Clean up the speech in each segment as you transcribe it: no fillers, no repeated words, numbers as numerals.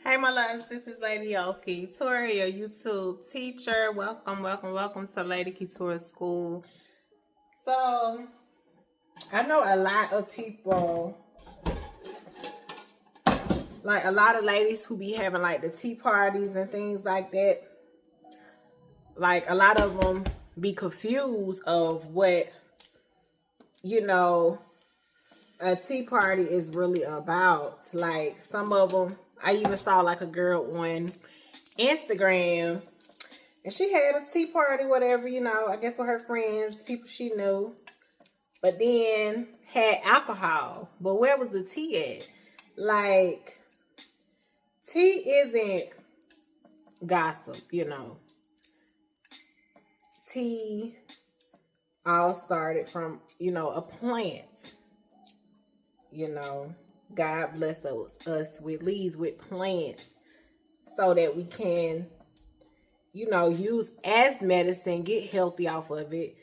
Hey my loves, this is Lady Oki, Tori, your YouTube teacher. Welcome to Lady Couture School. So, I know a lot of people, like a lot of ladies who be having like the tea parties and things like that. Like a lot of them be confused of what, a tea party is really about. Like some of them, I even saw like a girl on Instagram, and she had a tea party, whatever, I guess with her friends, people she knew, but then had alcohol. But where was the tea at? Like, tea isn't gossip, Tea all started from, a plant. God bless us with leaves, with plants, so that we can, use as medicine, get healthy off of it,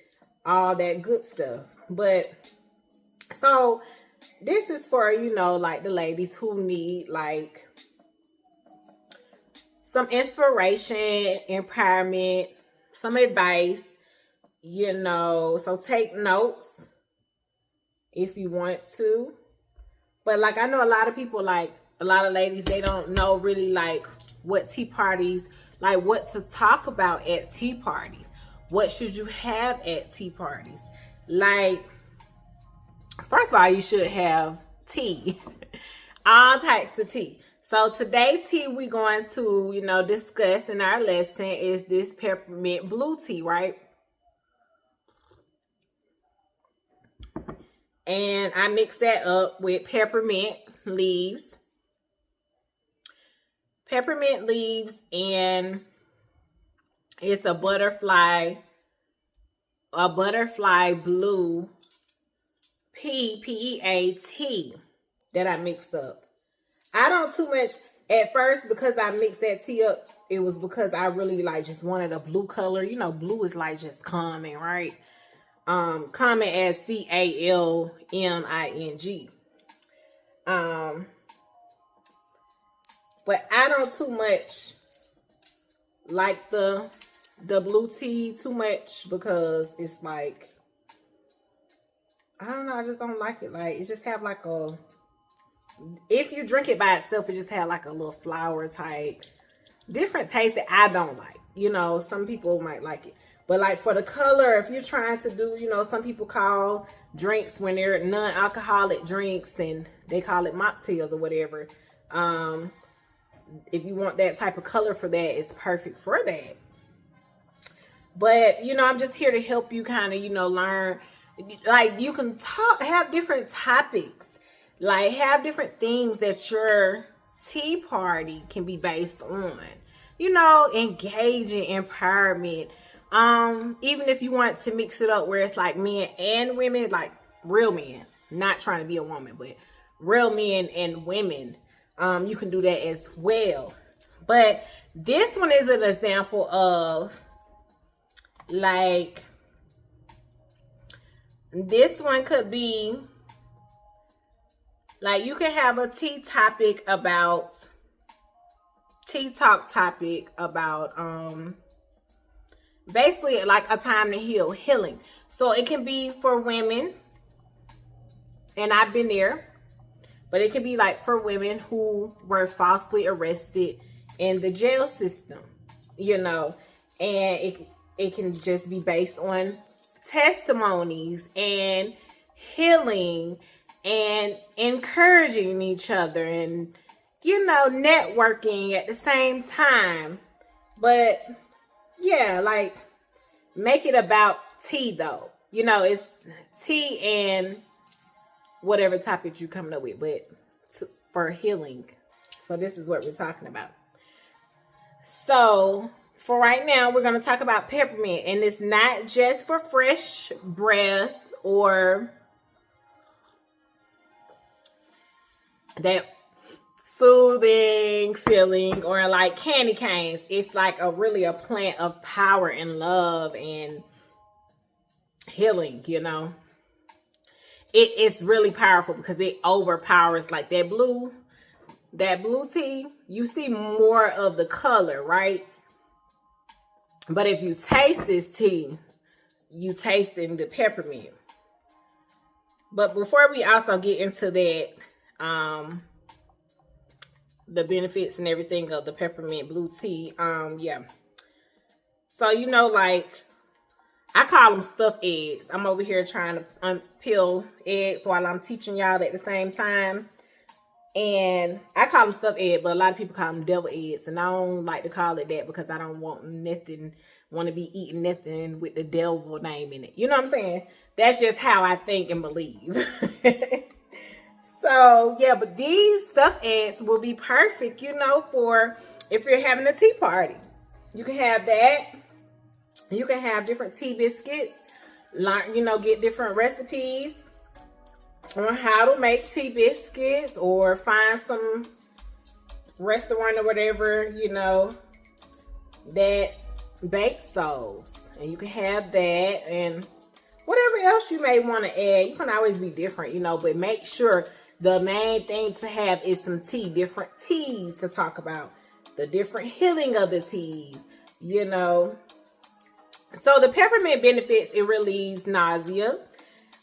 all that good stuff. But so this is for, like the ladies who need like some inspiration, empowerment, some advice, so take notes if you want to. But like I know a lot of people, like a lot of ladies, they don't know really like what tea parties, like what to talk about at tea parties. What should you have at tea parties? Like, first of all, you should have tea. All types of tea. So today tea we're going to, discuss in our lesson is this peppermint blue tea, right? And I mix that up with peppermint leaves. Peppermint leaves, and it's a butterfly blue P-E-A-T that I mixed up. I don't too much at first, because I mixed that tea up. It was because I really like just wanted a blue color. Blue is like just calming, right? Calming as CALMING. But I don't too much like the blue tea too much, because it's like, I don't know, I just don't like it. Like, it just have like if you drink it by itself, it just have like a little flower type, different taste that I don't like. Some people might like it. But like for the color, if you're trying to do, some people call drinks when they're non-alcoholic drinks, and they call it mocktails or whatever. If you want that type of color for that, it's perfect for that. But, I'm just here to help you kind of, learn. Like, you can have different topics. Like, have different themes that your tea party can be based on. Engaging, empowerment. Even if you want to mix it up where it's like men and women, like real men, not trying to be a woman, but real men and women, you can do that as well. But this one is an example of, like, this one could be like, you can have a tea talk topic about basically like a time to healing. So it can be for women, and I've been there, but it can be like for women who were falsely arrested in the jail system, and it can just be based on testimonies and healing and encouraging each other and, networking at the same time. But yeah, like, make it about tea though. It's tea and whatever topic you're coming up with, but for healing. So this is what we're talking about. So for right now, we're going to talk about peppermint, and it's not just for fresh breath or that soothing feeling or like candy canes. It's like really a plant of power and love and healing. It's really powerful because it overpowers, like that blue that blue tea, you see more of the color, right? But if you taste this tea, you tasting the peppermint. But before we also get into that, the benefits and everything of the peppermint blue tea, yeah. So, you know, like, I call them stuffed eggs. I'm over here trying to unpeel eggs while I'm teaching y'all at the same time. And I call them stuffed eggs, but a lot of people call them devil eggs. And I don't like to call it that because I don't want to be eating nothing with the devil name in it. You know what I'm saying? That's just how I think and believe. So, yeah, but these stuffed eggs will be perfect, you know, for if you're having a tea party. You can have that. You can have different tea biscuits. Learn, you know, get different recipes on how to make tea biscuits, or find some restaurant or whatever, you know, that bakes those. And you can have that, and whatever else you may want to add. You can always be different, you know, but make sure the main thing to have is some tea, different teas to talk about, the different healing of the teas, you know. So the peppermint benefits, it relieves nausea,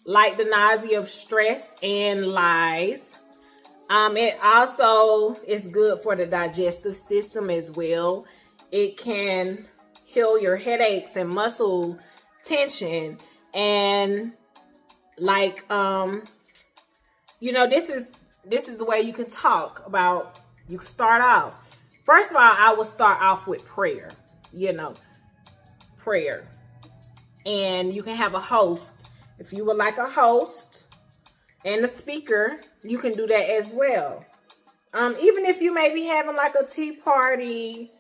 like the nausea of stress and lies. It also is good for the digestive system as well. It can heal your headaches and muscle tension. And like, you know, this is the way you can talk about, you can start off. First of all, I will start off with prayer, you know, prayer. And you can have a host. If you would like a host and a speaker, you can do that as well. Even if you may be having like a tea party,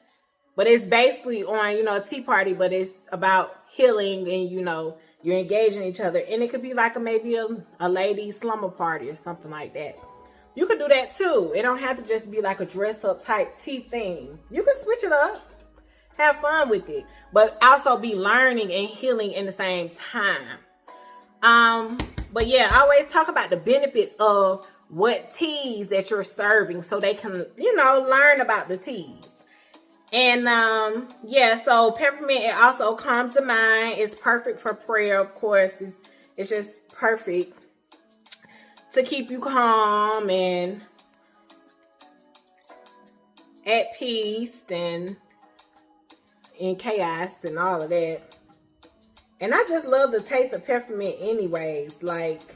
but it's basically on, you know, a tea party, but it's about healing, and, you know, you're engaging each other. And it could be like maybe a ladies' slumber party or something like that. You could do that too. It don't have to just be like a dress up type tea thing. You can switch it up. Have fun with it. But also be learning and healing in the same time. But yeah, I always talk about the benefits of what teas that you're serving, so they can, you know, learn about the teas. And yeah, so peppermint, it also calms the mind. It's perfect for prayer, of course. It's just perfect to keep you calm and at peace and in chaos and all of that. And I just love the taste of peppermint anyways. Like,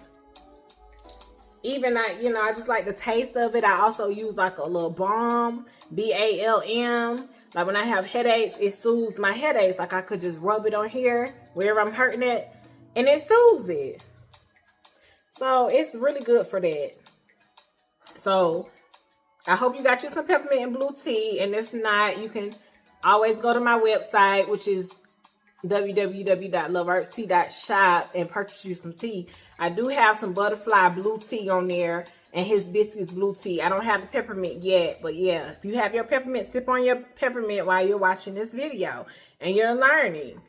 even I just like the taste of it. I also use like a little balm, BALM. Like when I have headaches, it soothes my headaches. Like I could just rub it on here, wherever I'm hurting it, and it soothes it. So it's really good for that. So I hope you got you some peppermint and blue tea. And if not, you can always go to my website, which is www.loveartstea.shop, and purchase you some tea. I do have some butterfly blue tea on there, and his biscuits blue tea. I don't have the peppermint yet, but yeah, if you have your peppermint, sip on your peppermint while you're watching this video and you're learning.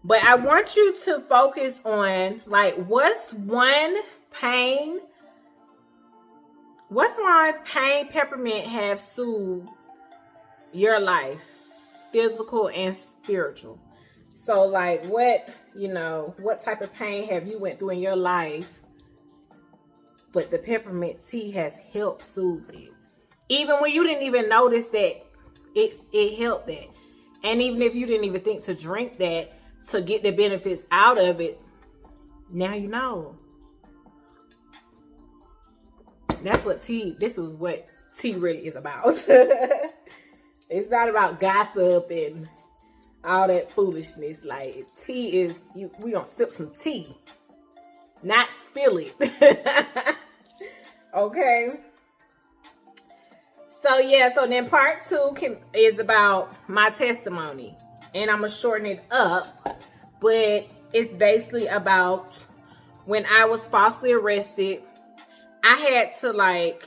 But I want you to focus on, like, what's one pain peppermint have soothed your life, physical and spiritual. So like, what type of pain have you went through in your life, but the peppermint tea has helped soothe it? Even when you didn't even notice that it helped that. And even if you didn't even think to drink that to get the benefits out of it, now you know. This is what tea really is about. It's not about gossip and all that foolishness. Like, tea is, we gonna sip some tea, not spill it. Okay. So yeah, so then part 2 is about my testimony, and I'm gonna shorten it up, but it's basically about when I was falsely arrested. I had to like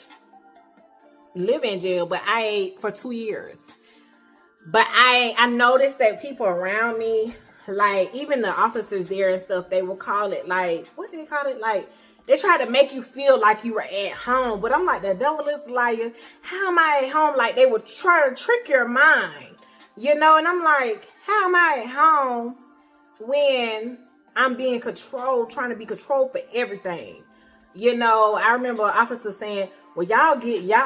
live in jail, but for 2 years. But I noticed that people around me, like even the officers there and stuff, they will call it like, what do they call it? Like, They try to make you feel like you were at home. But I'm like, the devil is a liar. How am I at home? Like, they would try to trick your mind. You know, and I'm like, how am I at home when I'm being controlled, trying to be controlled for everything? You know, I remember an officer saying, well, y'all,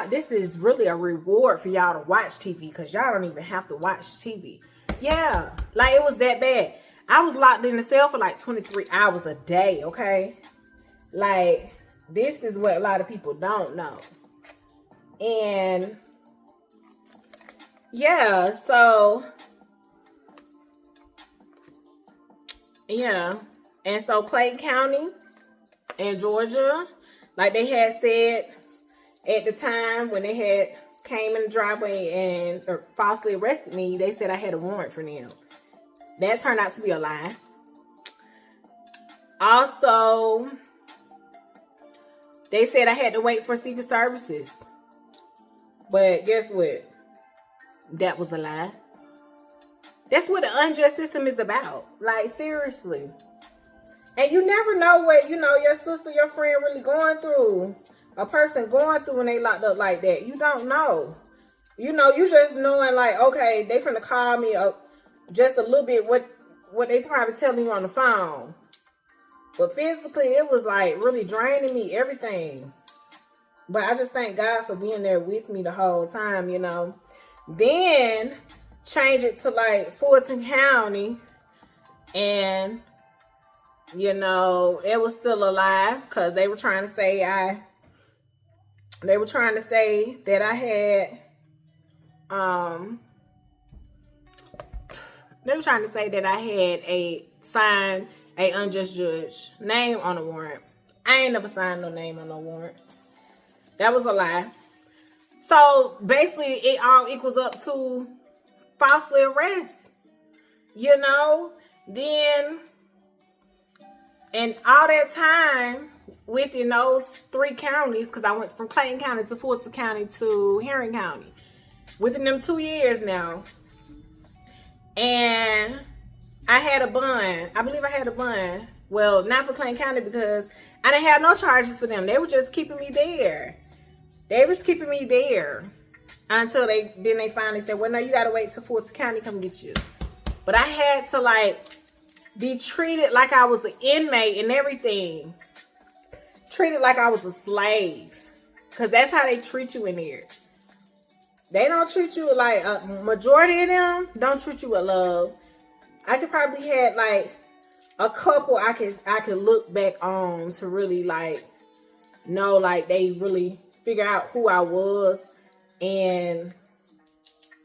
this is really a reward for y'all to watch TV because y'all don't even have to watch TV. Yeah, like it was that bad. I was locked in the cell for like 23 hours a day, okay? Like, this is what a lot of people don't know. And yeah, so yeah. And so Clayton County in Georgia, like they had said at the time when they had came in the driveway and falsely arrested me, they said I had a warrant for them. That turned out to be a lie. Also, they said I had to wait for Secret Services. But guess what? That was a lie. That's what the unjust system is about. Like, seriously. And you never know what, you know, your sister, your friend really going through. A person going through when they locked up like that. You don't know. You know, you just knowing like, okay, they finna call me just a little bit what they probably telling you on the phone. But physically, it was like really draining me, everything. But I just thank God for being there with me the whole time, you know. Then change it to like Fulton County, and you know, it was still a lie because they were trying to say that I had they were trying to say that I had a signed a unjust judge name on a warrant. I ain't never signed no name on no warrant. That was a lie. So basically it all equals up to falsely arrest. You know? Then and all that time within those 3 counties, because I went from Clayton County to Fulton County to Herring County. Within them 2 years now. And I had a bond. I believe I had a bond. Well, not for Clayton County because I didn't have no charges for them. They were just keeping me there. They was keeping me there until they finally said, well, no, you got to wait till Fulton County come get you. But I had to like be treated like I was an inmate and everything. Treated like I was a slave. Because that's how they treat you in here. They don't treat you like, a majority of them don't treat you with love. I could probably had like a couple I could look back on to really like know like they really figure out who I was and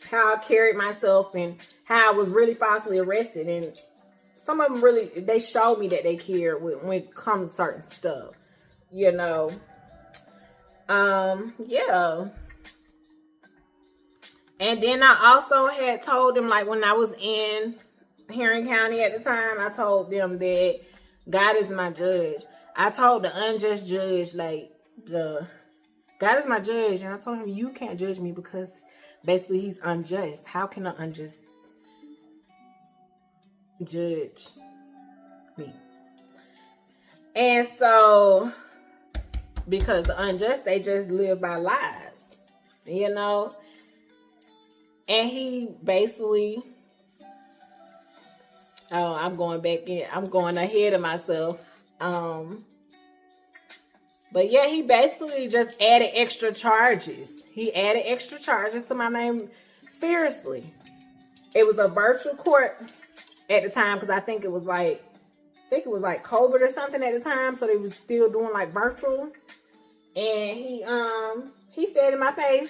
how I carried myself and how I was really falsely arrested. And some of them really, they showed me that they care when it comes to certain stuff, you know. Yeah. And then I also had told them, like, when I was in Herring County at the time, I told them that God is my judge. I told the unjust judge, like, God is my judge. And I told him, you can't judge me because basically he's unjust. How can an unjust judge me? And so, because the unjust, they just live by lies, you know? And he basically, oh, I'm going back in. I'm going ahead of myself. But yeah, he basically just added extra charges. He added extra charges to my name. Seriously. It was a virtual court at the time because I think it was like COVID or something at the time. So they was still doing like virtual. And he said in my face,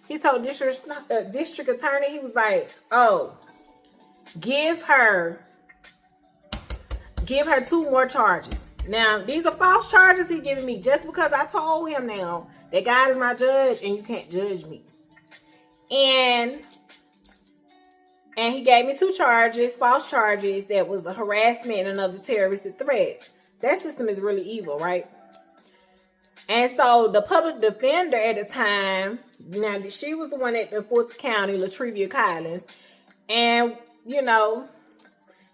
he told district attorney, he was like, oh, give her 2 more charges. Now, these are false charges he's giving me just because I told him now that God is my judge and you can't judge me. And he gave me 2 charges, false charges, that was a harassment and another terroristic threat. That system is really evil, right? And so the public defender at the time, now she was the one at the Fulton County, Latrivia Collins, and you know,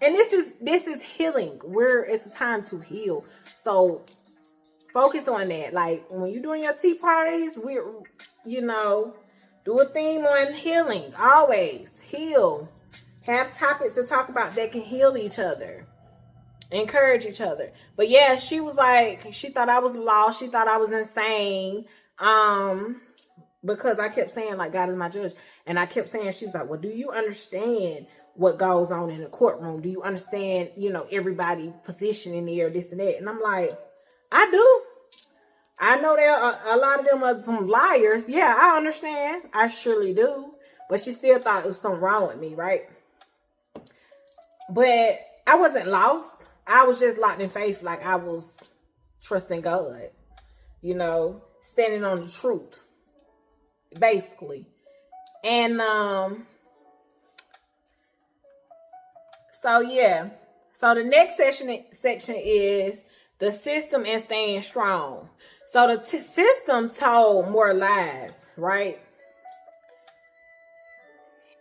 and this is healing. It's time to heal. So Focus on that. Like, when you're doing your tea parties, do a theme on healing. Always heal. Have topics to talk about that can heal each other. Encourage each other. But yeah, she was like, she thought I was lost. She thought I was insane. Because I kept saying, like, God is my judge. And I kept saying, she was like, well, do you understand what goes on in the courtroom? Do you understand, everybody positioning there, this and that? And I'm like, I do. I know there are a lot of them are some liars. Yeah, I understand. I surely do. But she still thought it was something wrong with me, right? But I wasn't lost. I was just locked in faith. Like, I was trusting God, standing on the truth, basically. And so yeah. So the next section is the system and staying strong. So the system told more lies, right?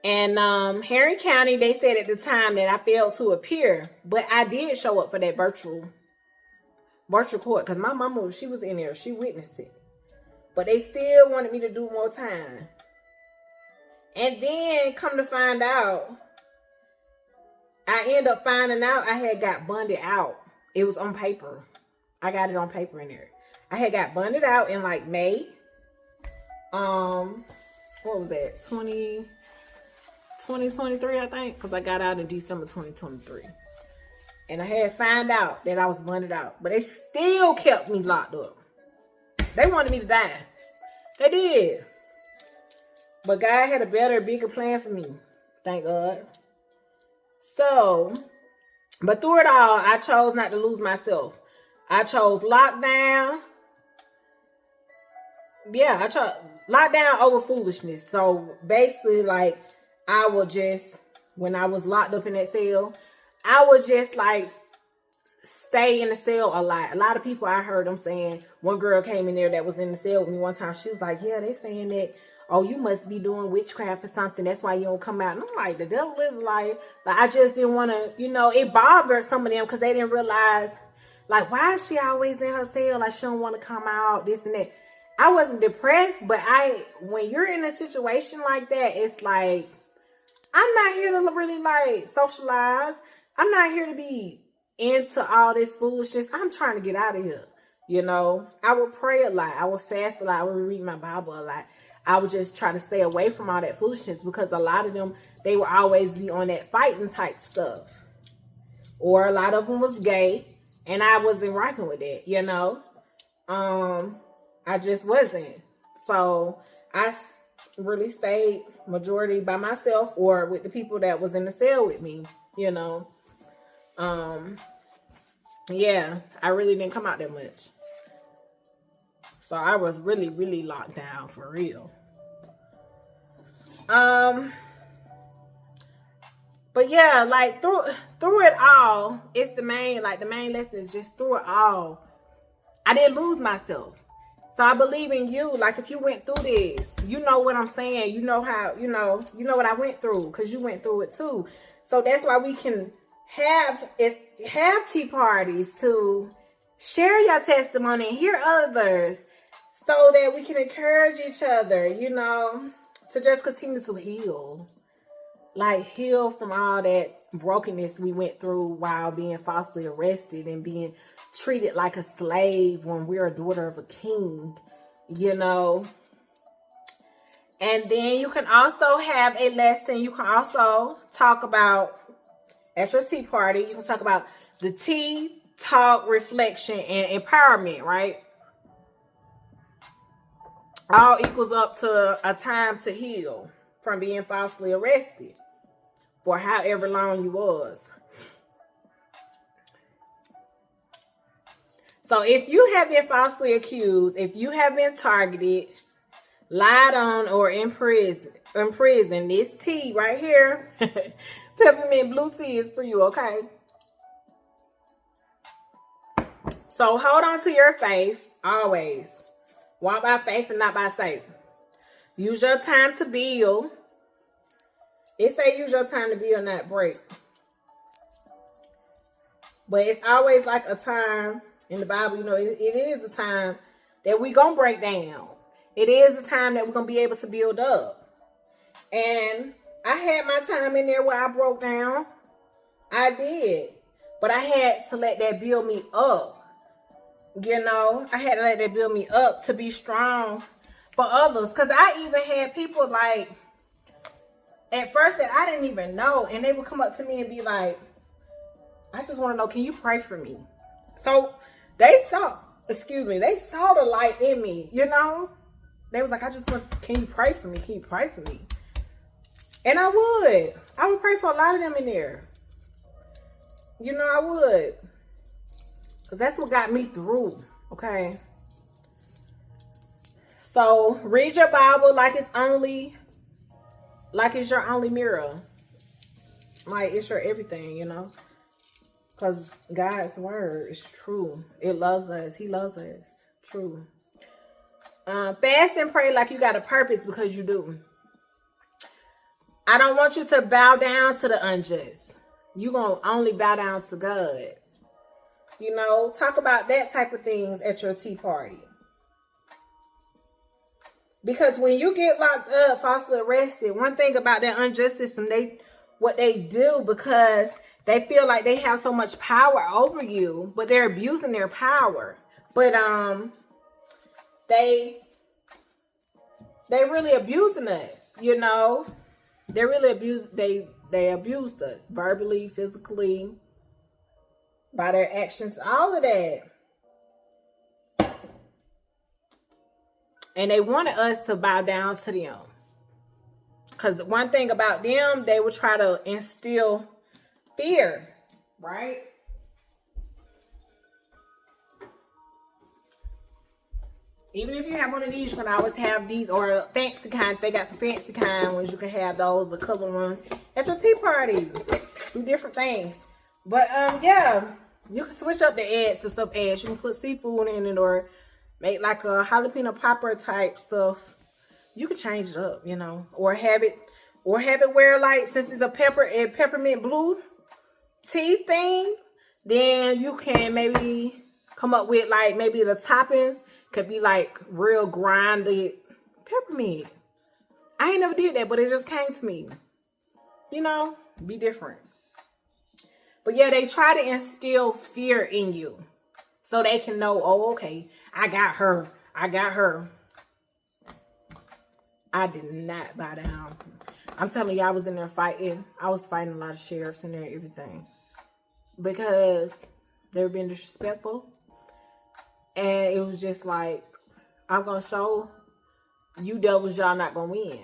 And Henry County, they said at the time that I failed to appear, but I did show up for that virtual court because my mama, she was in there, she witnessed it, but they still wanted me to do more time. And then come to find out, I end up finding out I had got bonded out. It was on paper. I got it on paper in there. I had got bonded out in like May. What was that? 2023, I think, because I got out in December 2023. And I had found out that I was bonded out, but they still kept me locked up. They wanted me to die. They did. But God had a better, bigger plan for me. Thank God. So, but through it all, I chose not to lose myself. I chose lockdown. Yeah, I chose lockdown over foolishness. So basically, like, I would just, when I was locked up in that cell, I would just like stay in the cell a lot. A lot of people, I heard them saying, one girl came in there that was in the cell with me one time. She was like, yeah, they saying that, oh, you must be doing witchcraft or something. That's why you don't come out. And I'm like, the devil is like I just didn't want to, it bothered some of them because they didn't realize, like, why is she always in her cell? Like, she don't want to come out, this and that. I wasn't depressed, but when you're in a situation like that, it's like, I'm not here to really like socialize. I'm not here to be into all this foolishness. I'm trying to get out of here. I would pray a lot. I would fast a lot. I would read my Bible a lot. I would just try to stay away from all that foolishness because a lot of them, they would always be on that fighting type stuff. Or a lot of them was gay and I wasn't rocking with that, I just wasn't. So I really stayed majority by myself or with the people that was in the cell with me, yeah, I really didn't come out that much. So I was really, really locked down for real. But yeah, like through it all, it's the main lesson is just through it all, I didn't lose myself. So I believe in you. Like, if you went through this, you know what I'm saying. You know how, you know what I went through because you went through it too. So that's why we can have tea parties to share your testimony and hear others so that we can encourage each other, to just continue to heal. Like, heal from all that brokenness we went through while being falsely arrested and being treated like a slave when we're a daughter of a king, And then you can also have a lesson. You can also talk about, at your tea party, you can talk about the tea, talk, reflection, and empowerment, right? All equals up to a time to heal from being falsely arrested for however long you was. So if you have been falsely accused, if you have been targeted, lied on, or imprisoned, this tea right here, peppermint blue tea, is for you, okay? So hold on to your faith always. Walk by faith and not by sight. Use your time to build. It say use your time to build, not break. But it's always like a time In the Bible, you know, it is a time that we gonna break down. It is a time that we're gonna be able to build up. And I had my time in there where I broke down. I did. But I had to let that build me up. You know, I had to let that build me up to be strong for others. Because I even had people like, at first that I didn't even know. And they would come up to me and be like, I just want to know, can you pray for me? So they saw the light in me, you know? They was like, can you pray for me? Can you pray for me? And I would pray for a lot of them in there. You know, I would. Because that's what got me through, okay? So, read your Bible like it's your only mirror. Like, it's your everything, you know? Because God's word is true. It loves us. He loves us. True. Fast and pray like you got a purpose, because you do. I don't want you to bow down to the unjust. You're going to only bow down to God. You know, talk about that type of things at your tea party. Because when you get locked up, falsely arrested, one thing about that unjust system, what they do, because they feel like they have so much power over you, but they're abusing their power. But they really abusing us, you know. They really they abused us verbally, physically, by their actions, all of that. And they wanted us to bow down to them. Because one thing about them, they would try to instill fear, right? Even if you have one of these, you can always have these, or fancy kinds. They got some fancy kind ones. You can have those, the color ones, at your tea party. Do different things. But, yeah, you can switch up the eggs to stuffed eggs. You can put seafood in it, or make like a jalapeno popper type stuff. You can change it up, you know, or have it where, like, since it's a peppermint blue tea thing, then you can maybe come up with, like, maybe the toppings could be like real grinded peppermint. I ain't never did that, but it just came to me. You know, be different. But yeah, they try to instill fear in you so they can know, oh, okay, I got her. I did not bow down. I'm telling you, I was in there fighting. I was fighting a lot of sheriffs in there and everything. Because they were being disrespectful. And it was just like, I'm going to show you devils, y'all not going to win.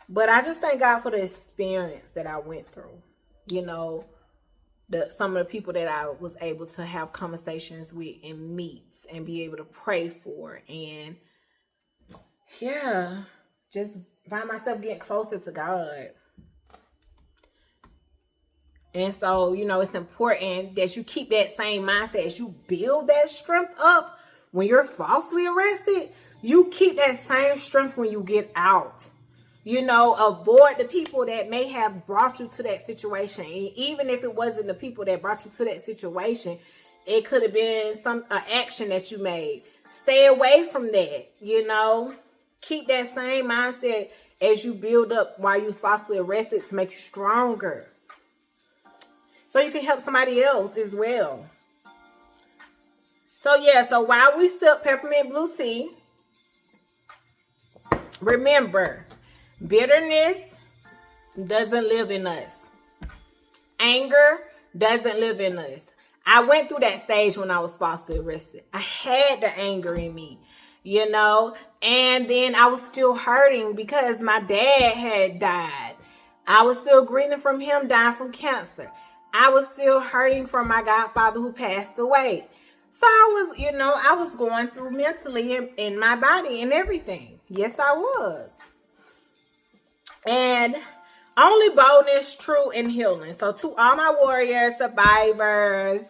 But I just thank God for the experience that I went through. You know, some of the people that I was able to have conversations with and meet and be able to pray for. And yeah, just find myself getting closer to God. And so, you know, it's important that you keep that same mindset as you build that strength up when you're falsely arrested. You keep that same strength when you get out. You know, avoid the people that may have brought you to that situation. And even if it wasn't the people that brought you to that situation, it could have been some action that you made. Stay away from that, you know. Keep that same mindset as you build up while you're falsely arrested to make you stronger. So you can help somebody else as well. So yeah, so while we sip peppermint blue tea, remember, bitterness doesn't live in us. Anger doesn't live in us. I went through that stage when I was falsely arrested. I had the anger in me, you know, and then I was still hurting because my dad had died. I was still grieving from him dying from cancer. I was still hurting from my godfather who passed away. So I was going through mentally in my body and everything. Yes, I was. And only boldness, true, and healing. So to all my warriors, survivors,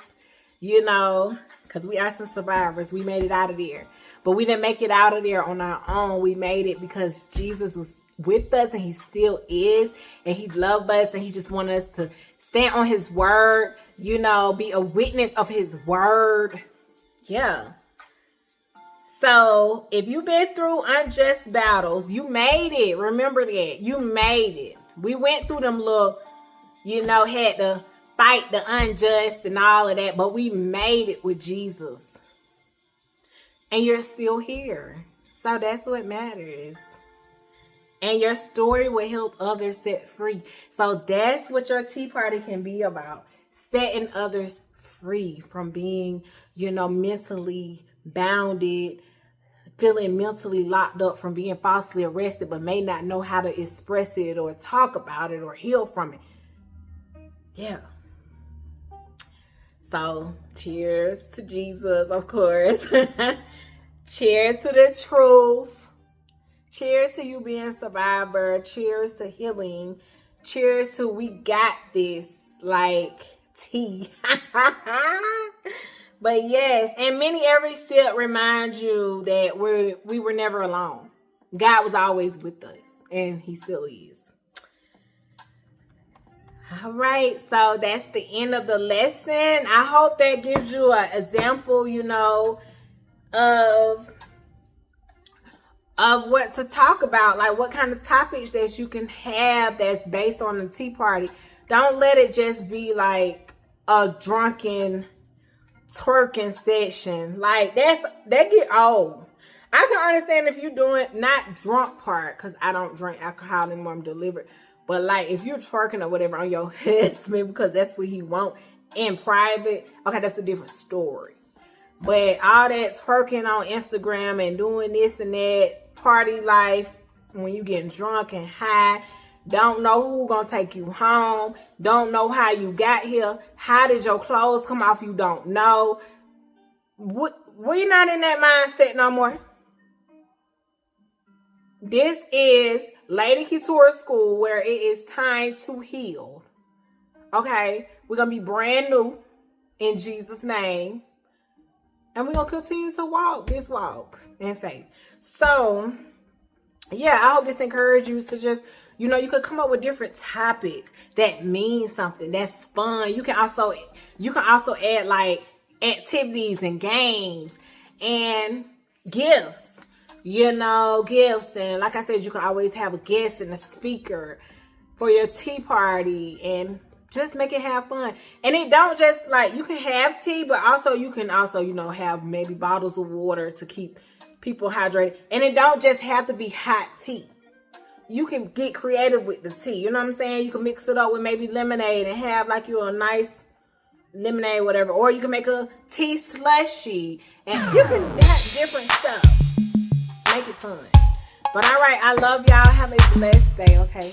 you know, because we are some survivors. We made it out of there. But we didn't make it out of there on our own. We made it because Jesus was with us and he still is. And he loved us and he just wanted us to stand on his word, you know, be a witness of his word. Yeah. So if you've been through unjust battles, you made it. Remember that. You made it. We went through them little, you know, had to fight the unjust and all of that, but we made it with Jesus. And you're still here. So that's what matters. And your story will help others set free. So that's what your tea party can be about. Setting others free from being, you know, mentally bounded, feeling mentally locked up from being falsely arrested, but may not know how to express it or talk about it or heal from it. Yeah. So cheers to Jesus, of course. Cheers to the truth. Cheers to you being a survivor. Cheers to healing. Cheers to we got this, like tea. But yes, and many every sip reminds you that we were never alone. God was always with us, and he still is. All right, so that's the end of the lesson. I hope that gives you an example, you know, of what to talk about, like what kind of topics that you can have that's based on the tea party. Don't let it just be like a drunken twerking session. Like that get old. I can understand if you're doing not drunk part, because I don't drink alcohol anymore, I'm delivered. But like if you're twerking or whatever on your husband because that's what he want in private, okay, that's a different story. But all that twerking on Instagram and doing this and that, party life, when you getting drunk and high, don't know who gonna take you home, don't know how you got here, how did your clothes come off, you don't know. We're not in that mindset no more. This is Lady Couture School, where it is time to heal. Okay? We're gonna be brand new in Jesus' name. And we're going to continue to walk this walk in faith. So, yeah, I hope this encouraged you to just, you know, you could come up with different topics that mean something, that's fun. You can also add like activities and games and gifts, you know, gifts. And like I said, you can always have a guest and a speaker for your tea party and just make it have fun. And it don't just like, you can have tea, but also you can also, you know, have maybe bottles of water to keep people hydrated. And it don't just have to be hot tea. You can get creative with the tea. You know what I'm saying? You can mix it up with maybe lemonade and have like you a nice lemonade, whatever. Or you can make a tea slushy. And you can have different stuff. Make it fun. But all right, I love y'all. Have a blessed day, okay?